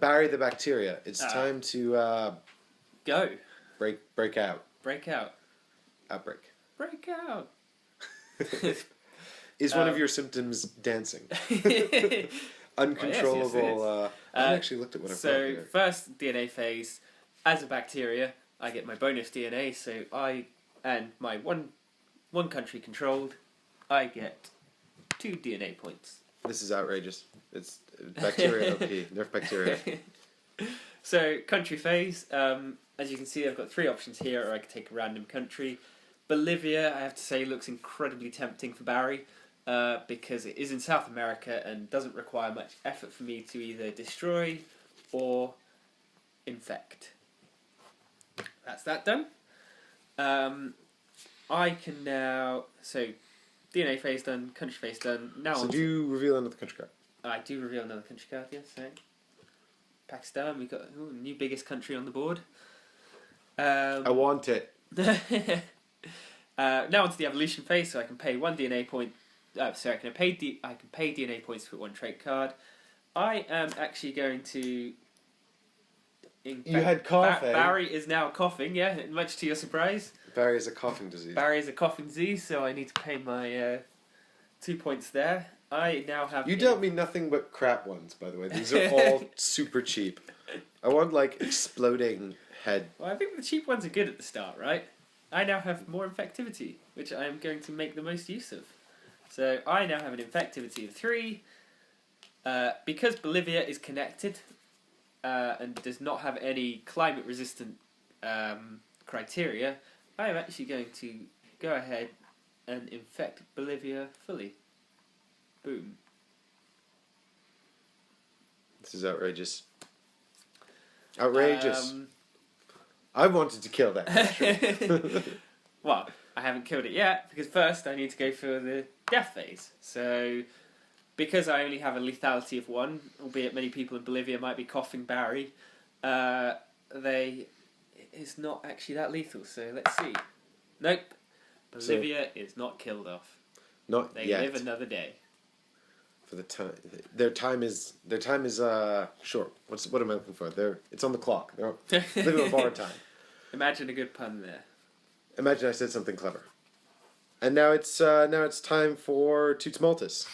Barry the bacteria. It's time to go. Break out. Break out. Outbreak. Break out. Is one of your symptoms dancing? Uncontrollable. Well, yes, I haven't actually looked at what I've got here. First DNA phase, as a bacteria, I get my bonus DNA. So I and my one country controlled, I get 2 DNA points. This is outrageous. It's bacteria OP. Nerf bacteria. So country phase. As you can see, I've got 3 options here, or I could take a random country. Bolivia, I have to say, looks incredibly tempting for Barry. Because it is in South America and doesn't require much effort for me to either destroy or infect. That's that done. I can now... So, DNA phase done, country phase done. Now so do you reveal another country card? I do reveal another country card, yes. So. Pakistan, we've got new biggest country on the board. I want it. Now onto the evolution phase, so I can pay 1 DNA point. I can pay DNA points to put 1 trait card. I am actually going to. You had coughing. Barry is now coughing. Yeah, much to your surprise. Barry is a coughing disease. Barry is a coughing disease, so I need to pay my 2 points there. I now have. You dealt me nothing but crap ones, by the way. These are all super cheap. I want like exploding head. Well, I think the cheap ones are good at the start, right? I now have more infectivity, which I am going to make the most use of. So I now have an infectivity of 3. Because Bolivia is connected and does not have any climate-resistant criteria, I am actually going to go ahead and infect Bolivia fully. Boom. This is outrageous. Outrageous. I wanted to kill that country. Well, I haven't killed it yet, because first I need to go for the death phase. So, because I only have a lethality of 1, albeit many people in Bolivia might be coughing Barry, it's not actually that lethal. So let's see. Nope. Bolivia is not killed off. Not they yet. Live another day. For the time, their time is short. What am I looking for? It's on the clock. They're living on borrowed time. Imagine a good pun there. Imagine I said something clever. And now it's time for Toots Multis.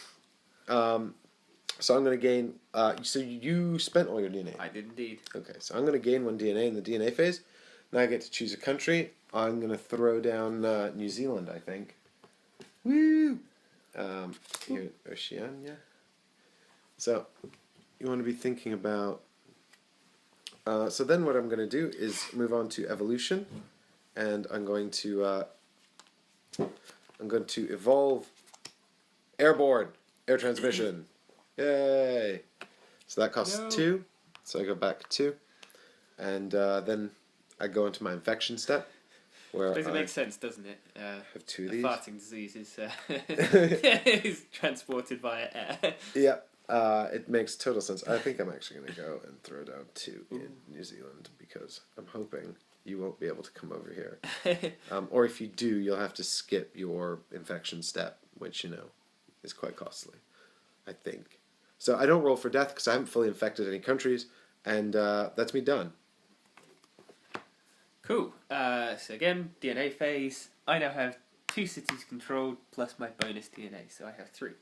So I'm going to gain. So you spent all your DNA. I did indeed. Okay, so I'm going to gain 1 DNA in the DNA phase. Now I get to choose a country. I'm going to throw down New Zealand, I think. Woo! Here, Oceania. So you want to be thinking about. So then what I'm going to do is move on to evolution, and I'm going to evolve airborne air transmission. Yay! So that costs 2. So I go back 2, and then I go into my infection step. Where it makes sense, doesn't it? Have 2 of these. Farting disease is is transported via air. Yeah, it makes total sense. I think I'm actually going to go and throw down 2 in New Zealand, because I'm hoping you won't be able to come over here. Or if you do, you'll have to skip your infection step, which, is quite costly, I think. So I don't roll for death because I haven't fully infected any countries, and that's me done. Cool. So again, DNA phase. I now have 2 cities controlled plus my bonus DNA, so I have 3.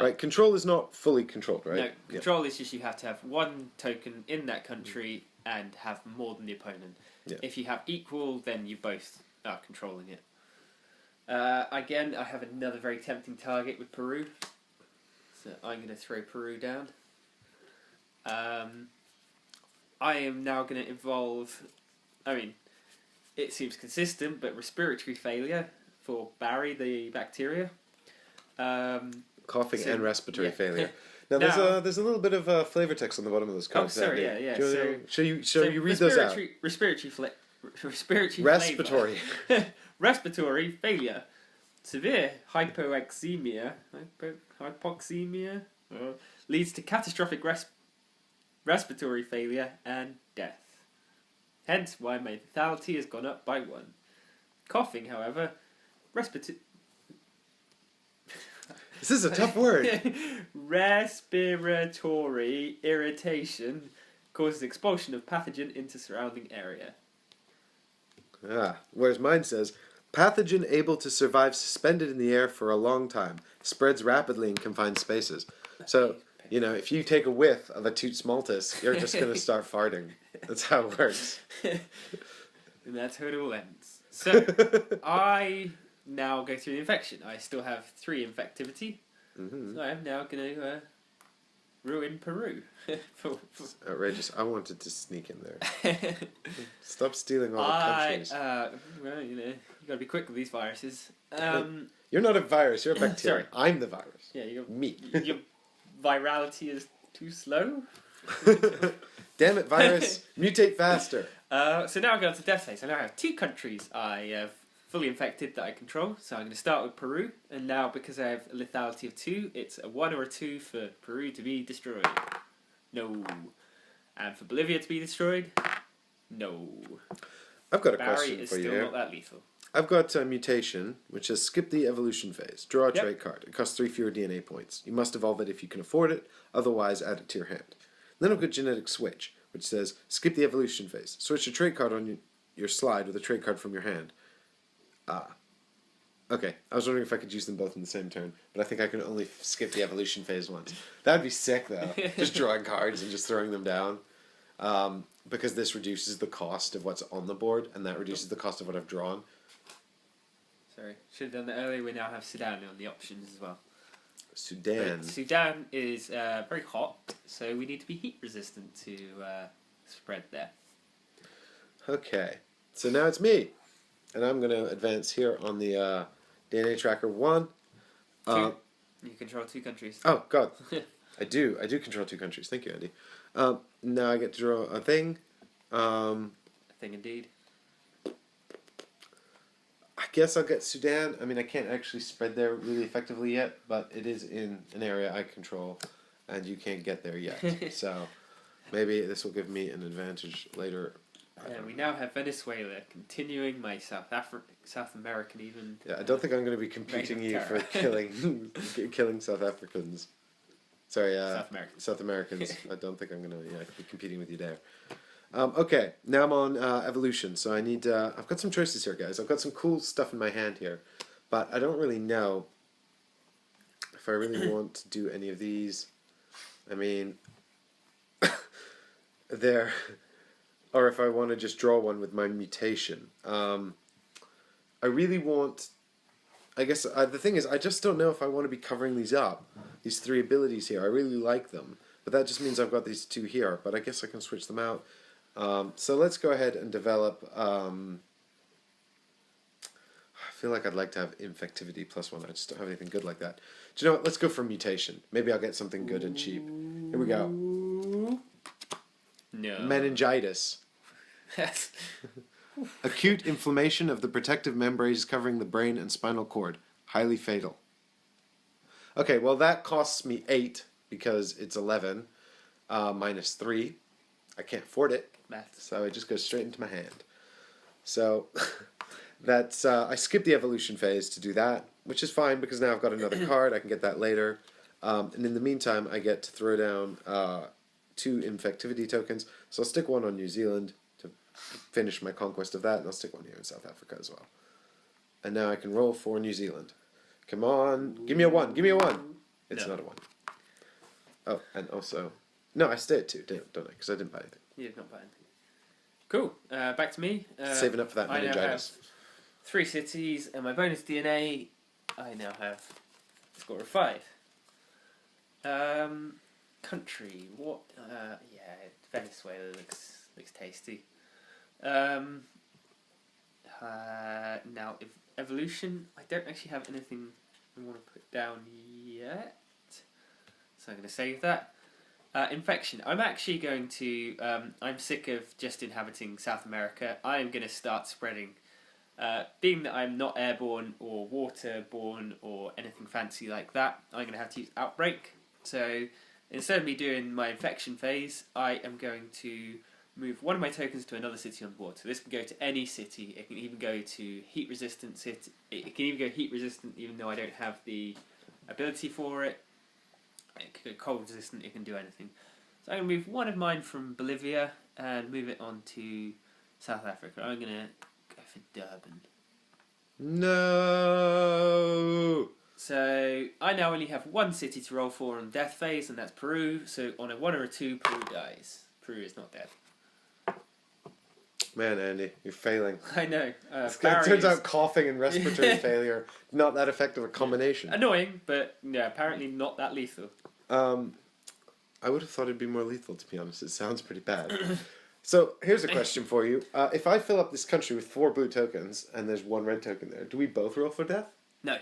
Right, control is not fully controlled, right? No, control is just you have to have 1 token in that country and have more than the opponent. Yeah. If you have equal, then you both are controlling it. Again, I have another very tempting target with Peru. So I'm going to throw Peru down. I am now going to evolve... I mean, it seems consistent, but respiratory failure for Barry the bacteria. Coughing and respiratory failure. Now there's a little bit of flavor text on the bottom of those cards. Oh, sorry, yeah. Shall you read those out? Respiratory respiratory failure, severe hypoxemia leads to catastrophic respiratory failure and death. Hence why my lethality has gone up by 1. Coughing, however, This is a tough word. Respiratory irritation causes expulsion of pathogen into surrounding area. Whereas mine says, pathogen able to survive suspended in the air for a long time, spreads rapidly in confined spaces. So, if you take a whiff of a Toots Multis, you're just going to start farting. That's how it works. And that's how it all ends. So, I now go through the infection. I still have 3 infectivity. Mm-hmm. So I am now going to ruin Peru. Outrageous. I wanted to sneak in there. Stop stealing all the countries. Well, you got to be quick with these viruses. You're not a virus, you're a bacteria. Sorry. I'm the virus. Yeah, Me. Your virality is too slow. Damn it, virus. Mutate faster. So now I go on to death phase. I now have 2 countries I have fully infected that I control. So I'm going to start with Peru. And now, because I have a lethality of 2, it's a 1 or a 2 for Peru to be destroyed. No. And for Bolivia to be destroyed? No. I've got a Barry question is for you still here. not that lethal. I've got a mutation, which says skip the evolution phase. Draw a Yep. trait card. It costs 3 fewer DNA points. You must evolve it if you can afford it, otherwise add it to your hand. Then I've got genetic switch, which says skip the evolution phase. Switch a trait card on your slide with a trait card from your hand. Okay, I was wondering if I could use them both in the same turn, but I think I can only skip the evolution phase once. That'd be sick, though. Just drawing cards and just throwing them down. Because this reduces the cost of what's on the board, and that reduces the cost of what I've drawn. Sorry, should have done that earlier. We now have Sudan on the options as well. Sudan. But Sudan is very hot, so we need to be heat resistant to spread there. Okay, so now it's me. And I'm going to advance here on the DNA tracker 1. 2. You control 2 countries. Oh, God. I do control 2 countries. Thank you, Andy. Now I get to draw a thing. A thing indeed. I guess I'll get Sudan. I mean, I can't actually spread there really effectively yet, but it is in an area I control, and you can't get there yet. So maybe this will give me an advantage later. And we now have Venezuela continuing my South American even. Yeah, I don't think I'm going to be competing you for killing South Africans. Sorry, South Americans. I don't think I'm going to be competing with you there. Okay, now I'm on evolution, so I need. I've got some choices here, guys. I've got some cool stuff in my hand here, but I don't really know if I really want to do any of these. I mean, there. Or if I want to just draw one with my mutation. I really want... I guess the thing is, I just don't know if I want to be covering these up. These 3 abilities here. I really like them. But that just means I've got these 2 here. But I guess I can switch them out. So let's go ahead and develop... I feel like I'd like to have infectivity +1. I just don't have anything good like that. Do you know what? Let's go for mutation. Maybe I'll get something good and cheap. Here we go. No. Meningitis. Yes. Acute inflammation of the protective membranes covering the brain and spinal cord. Highly fatal. Okay, well that costs me 8 because it's 11 minus 3. I can't afford it. Maths. So it just goes straight into my hand. So that's I skipped the evolution phase to do that, which is fine because now I've got another card. I can get that later. And in the meantime, I get to throw down 2 infectivity tokens. So I'll stick 1 on New Zealand to finish my conquest of that, and I'll stick 1 here in South Africa as well. And now I can roll for New Zealand. Come on, give me a 1, give me a 1. It's not a 1. Oh, and also, no, I stay at 2, don't I? Because I didn't buy anything. You did not buy anything. Cool. Back to me. Saving up for that I now meningitis. have 3 cities, and my bonus DNA. I now have a score of 5. Country. What? Yeah, Venezuela looks tasty. Now, evolution. I don't actually have anything I want to put down yet, so I'm going to save that. Infection. I'm actually going to... I'm sick of just inhabiting South America. I am going to start spreading. Being that I'm not airborne or waterborne or anything fancy like that, I'm going to have to use outbreak. So instead of me doing my infection phase, I am going to move one of my tokens to another city on the board. So this can go to any city. It can even go to heat resistant city. It can even go heat resistant even though I don't have the ability for it. It could go cold resistant. It can do anything. So I'm going to move one of mine from Bolivia and move it on to South Africa. I'm going to go for Durban. No. So I now only have one city to roll for on death phase, and that's Peru. So on a 1 or a 2, Peru dies. Peru is not dead. Man, Andy, you're failing. I know. It turns out coughing and respiratory failure, not that effective a combination. Annoying, but yeah, apparently not that lethal. I would have thought it'd be more lethal, to be honest. It sounds pretty bad. So here's a question for you. If I fill up this country with 4 blue tokens and there's 1 red token there, do we both roll for death? No.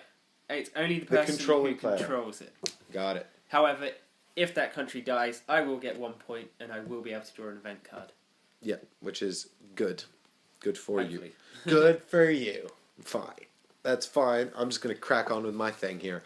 It's only the person controlling who player. controls it. Got it. However, if that country dies, I will get 1 point and I will be able to draw an event card. Yeah, which is good. Good for Hopefully. you. Good for you. Fine. That's fine. I'm just going to crack on with my thing here.